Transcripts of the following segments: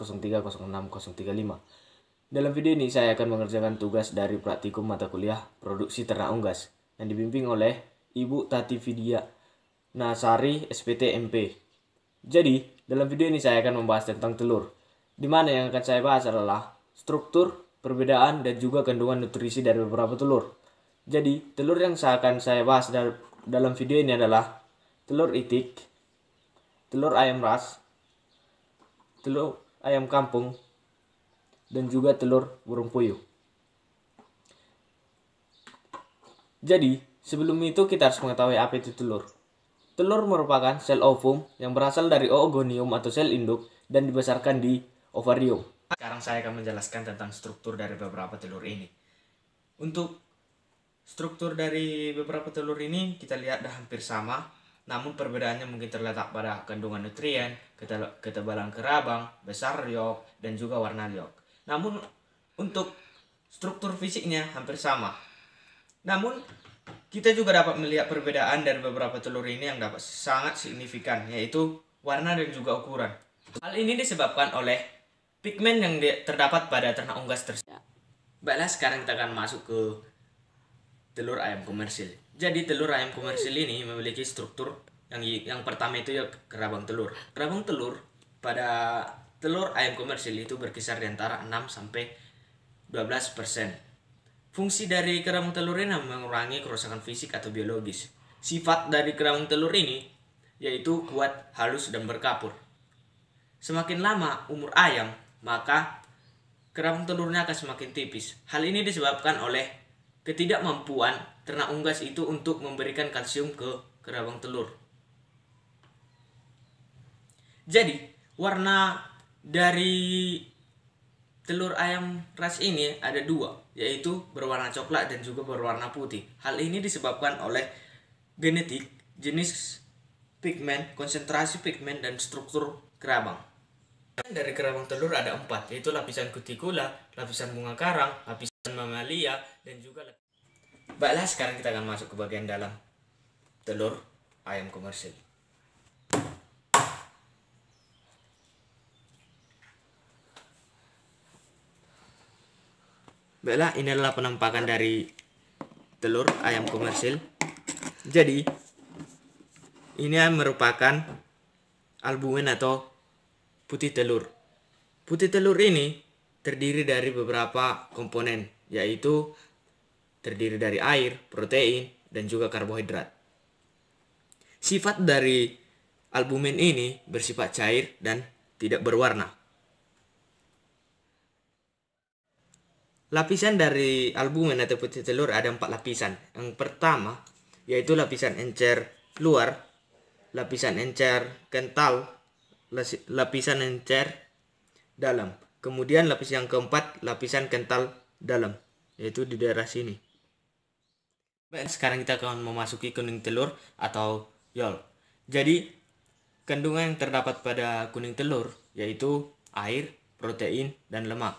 030635. Dalam video ini saya akan mengerjakan tugas dari praktikum mata kuliah Produksi Ternak Unggas yang dibimbing oleh Ibu Tati Vidya Nasari SPT MP. Jadi, dalam video ini saya akan membahas tentang telur, di mana yang akan saya bahas adalah struktur, perbedaan, dan juga kandungan nutrisi dari beberapa telur. Jadi, telur yang akan saya bahas dalam video ini adalah telur itik, telur ayam ras, telur ayam kampung, dan juga telur burung puyuh. Jadi, sebelum itu kita harus mengetahui apa itu telur. Telur merupakan sel ovum yang berasal dari oogonium atau sel induk dan dibesarkan di ovarium. Sekarang saya akan menjelaskan tentang struktur dari beberapa telur ini. Untuk struktur dari beberapa telur ini kita lihat dah hampir sama, namun perbedaannya mungkin terletak pada kandungan nutrien, ketebalan kerabang, besar yok, dan juga warna yok. Namun untuk struktur fisiknya hampir sama. Namun kita juga dapat melihat perbedaan dari beberapa telur ini yang dapat sangat signifikan, yaitu warna dan juga ukuran. Hal ini disebabkan oleh pigmen yang terdapat pada ternak unggas tersebut. Baiklah, sekarang kita akan masuk ke telur ayam komersil. Jadi telur ayam komersil ini memiliki struktur yang pertama itu ya kerabang telur. Kerabang telur pada telur ayam komersil itu berkisar di antara 6-12%. Fungsi dari kerabang telur ini mengurangi kerusakan fisik atau biologis. Sifat dari kerabang telur ini yaitu kuat, halus, dan berkapur. Semakin lama umur ayam, maka kerabang telurnya akan semakin tipis. Hal ini disebabkan oleh ketidakmampuan ternak unggas itu untuk memberikan kalsium ke kerabang telur. Jadi, warna dari telur ayam ras ini ada dua, yaitu berwarna coklat dan juga berwarna putih. Hal ini disebabkan oleh genetik, jenis pigmen, konsentrasi pigmen, dan struktur kerabang. Dari kerabang telur ada 4, yaitu lapisan kutikula, lapisan bunga karang, lapisan mamalia, dan juga Baiklah, sekarang kita akan masuk ke bagian dalam telur ayam komersil. Baiklah, ini adalah penampakan dari telur ayam komersil. Jadi, ini merupakan albumen atau putih telur. Putih telur ini terdiri dari beberapa komponen, yaitu terdiri dari air, protein, dan juga karbohidrat. Sifat dari albumen ini bersifat cair dan tidak berwarna. Lapisan dari albumen atau putih telur ada 4 lapisan. Yang pertama yaitu lapisan encer luar, lapisan encer kental, lapisan encer dalam. Kemudian lapis yang keempat, lapisan kental dalam, yaitu di daerah sini. Baik, sekarang kita akan memasuki kuning telur atau yolk. Jadi, kandungan yang terdapat pada kuning telur yaitu air, protein, dan lemak.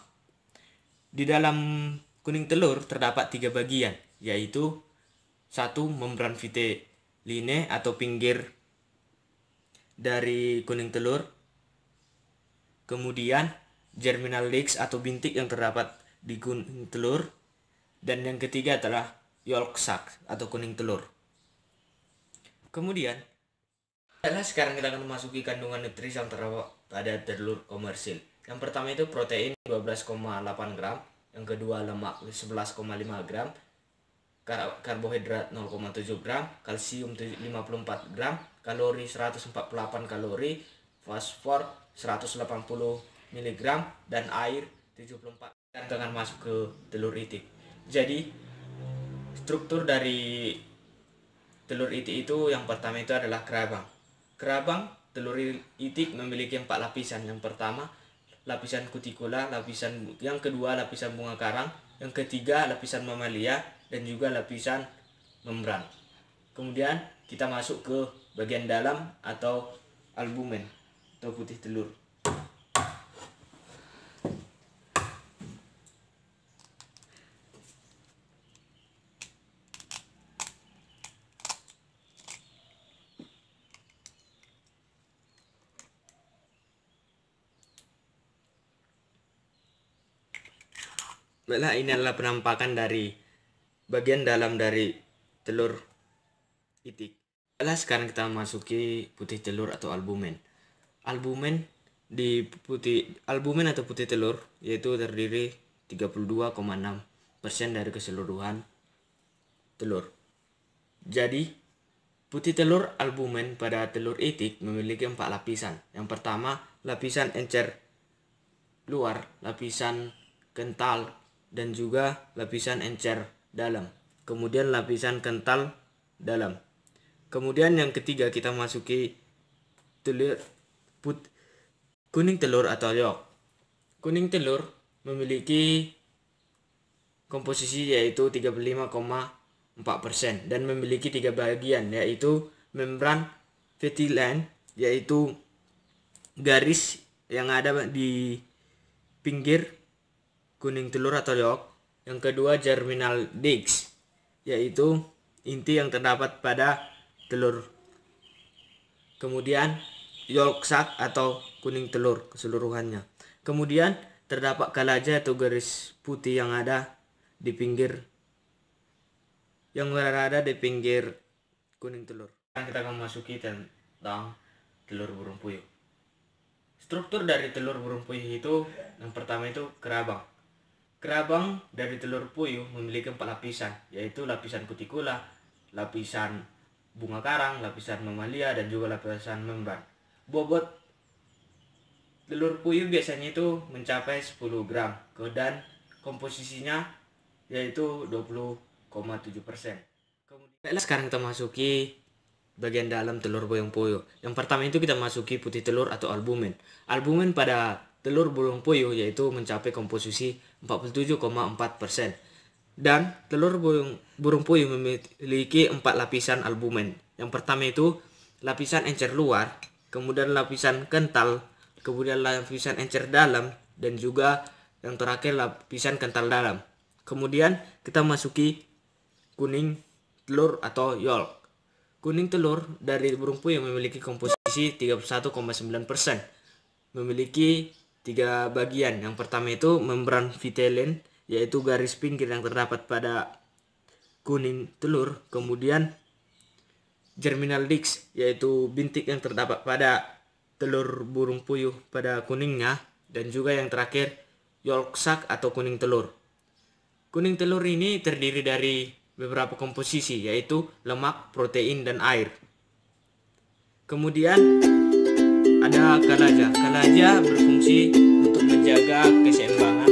Di dalam kuning telur terdapat 3 bagian, yaitu 1. Membran vitelline atau pinggir dari kuning telur. Kemudian germinal disc atau bintik yang terdapat di kuning telur. Dan yang ketiga adalah yolk sac atau kuning telur. Kemudian, sekarang kita akan memasuki kandungan nutrisi yang terdapat pada telur komersil. Yang pertama itu protein 12,8 gram, yang kedua lemak 11,5 gram, karbohidrat 0,7 gram, kalsium 54 gram, kalori 148 kalori, fosfor 180 mg, dan air 74. Dan akan masuk ke telur itik. Jadi, struktur dari telur itik itu yang pertama itu adalah kerabang. Kerabang telur itik memiliki 4 lapisan. Yang pertama lapisan kutikula, yang kedua lapisan bunga karang, yang ketiga lapisan mamalia, dan juga lapisan membran. Kemudian kita masuk ke bagian dalam atau albumen atau putih telur. Baiklah, ini adalah penampakan dari bagian dalam dari telur itik. Baiklah, sekarang kita masuki putih telur atau albumen. Albumen atau putih telur yaitu terdiri 32,6% dari keseluruhan telur. Jadi putih telur albumen pada telur itik memiliki 4 lapisan. Yang pertama, lapisan encer luar, lapisan kental, dan juga lapisan encer dalam. Kemudian lapisan kental dalam. Kemudian yang ketiga, kita masuki kuning telur atau yolk. Kuning telur memiliki komposisi yaitu 35,4% dan memiliki 3 bagian, yaitu membran vetiline, yaitu garis yang ada di pinggir kuning telur atau yolk. Yang kedua, germinal disc, yaitu inti yang terdapat pada telur. Kemudian yolk sac atau kuning telur keseluruhannya. Kemudian terdapat kalaja atau garis putih yang ada di pinggir kuning telur. Sekarang kita akan memasuki tentang telur burung puyuh. Struktur dari telur burung puyuh itu, yang pertama itu kerabang. Kerabang dari telur puyuh memiliki 4 lapisan, yaitu lapisan kutikula, lapisan bunga karang, lapisan mamalia, dan juga lapisan membran. Bobot telur puyuh biasanya itu mencapai 10 gram dan komposisinya yaitu 20,7%. Sekarang kita masuki bagian dalam telur burung puyuh. Yang pertama itu kita masuki putih telur atau albumen. Albumen pada telur burung puyuh yaitu mencapai komposisi 47,4%. Dan telur burung puyuh memiliki 4 lapisan albumen. Yang pertama itu lapisan encer luar, kemudian lapisan kental, kemudian lapisan encer dalam, dan juga yang terakhir lapisan kental dalam. Kemudian kita masuki kuning telur atau yolk. Kuning telur dari burung puyuh memiliki komposisi 31,9%. Memiliki 3 bagian. Yang pertama itu membran vitelline, yaitu garis pinggir yang terdapat pada kuning telur. Kemudian germinal disc, yaitu bintik yang terdapat pada telur burung puyuh pada kuningnya. Dan juga yang terakhir yolk sac atau kuning telur. Kuning telur ini terdiri dari beberapa komposisi, yaitu lemak, protein, dan air. Kemudian ada kalaja. Kalaja berfungsi untuk menjaga keseimbangan